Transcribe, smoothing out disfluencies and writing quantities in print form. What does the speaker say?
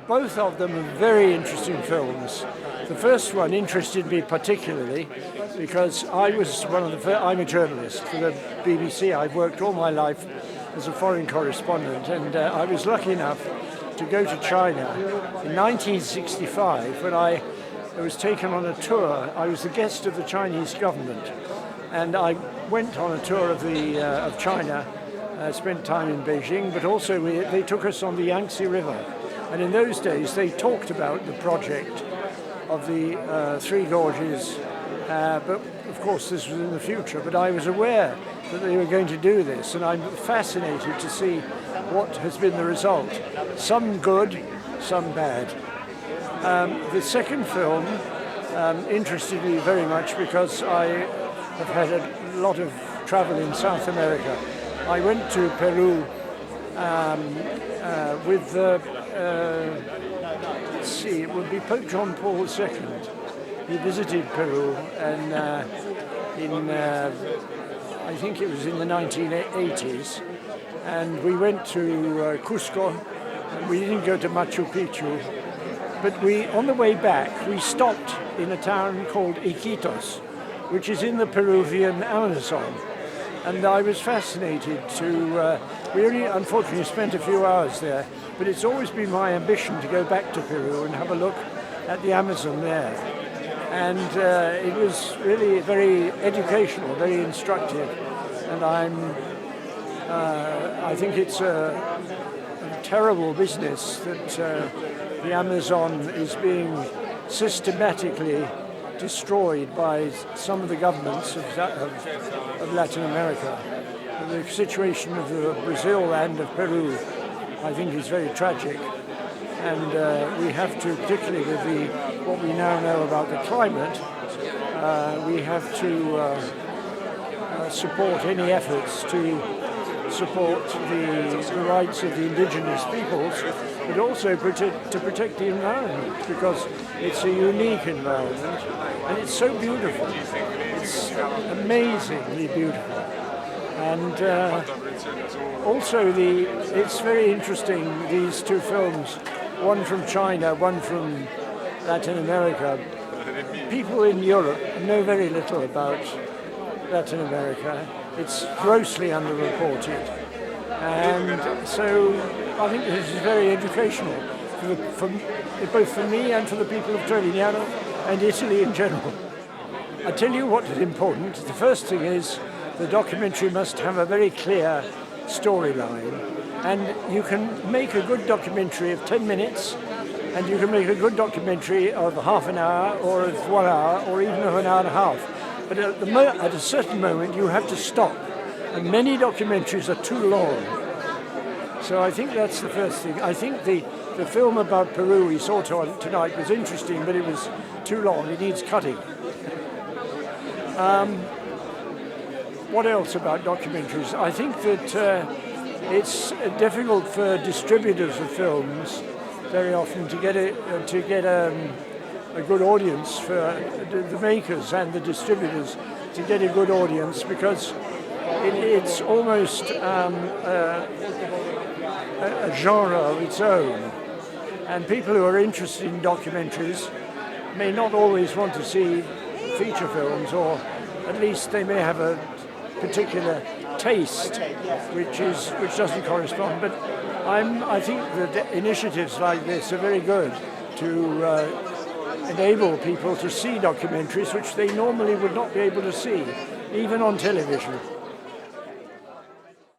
Both of them are very interesting films. The first one interested me particularly because I was I'm a journalist for the BBC. I've worked all my life as a foreign correspondent, and I was lucky enough to go to China in 1965 when I was taken on a tour. I was the guest of the Chinese government, and I went on a tour of China, spent time in Beijing, but also they took us on the Yangtze River. And in those days, they talked about the project of the Three Gorges, but of course this was in the future. But I was aware that they were going to do this, and I'm fascinated to see what has been the result. Some good, some bad. The second film interested me very much because I have had a lot of travel in South America. I went to Peru with let's see, it would be Pope John Paul II. He visited Peru, and I think it was in the 1980s, and we went to Cusco. We didn't go to Machu Picchu, but on the way back we stopped in a town called Iquitos, which is in the Peruvian Amazon. And I was fascinated we only unfortunately spent a few hours there, but it's always been my ambition to go back to Peru and have a look at the Amazon there. And it was really very educational, very instructive, and I think it's a terrible business that the Amazon is being systematically destroyed by some of the governments of Latin America. The situation of Brazil and of Peru, I think, is very tragic, and we have to, particularly with what we now know about the climate, we have to support any efforts to support the rights of the indigenous peoples, but also to protect the environment, because it's a unique environment and it's so beautiful. It's amazingly beautiful. And also it's very interesting, these two films, one from China, one from Latin America. People in Europe know very little about Latin America. It's grossly underreported. And so I think this is very educational, both for me and for the people of Trevignano and Italy in general. I tell you what is important. The first thing is the documentary must have a very clear storyline, and you can make a good documentary of 10 minutes, and you can make a good documentary of half an hour or of 1 hour or even of an hour and a half. But at a certain moment you have to stop, and many documentaries are too long. So I think that's the first thing. I think the film about Peru we saw tonight was interesting, but it was too long. It needs cutting. What else about documentaries? I think that it's difficult for distributors of films very often to get a good audience, for the makers and the distributors to get a good audience, because it's almost a genre of its own, and people who are interested in documentaries may not always want to see feature films, or at least they may have a particular taste which doesn't correspond. But I think that initiatives like this are very good to enable people to see documentaries which they normally would not be able to see, even on television.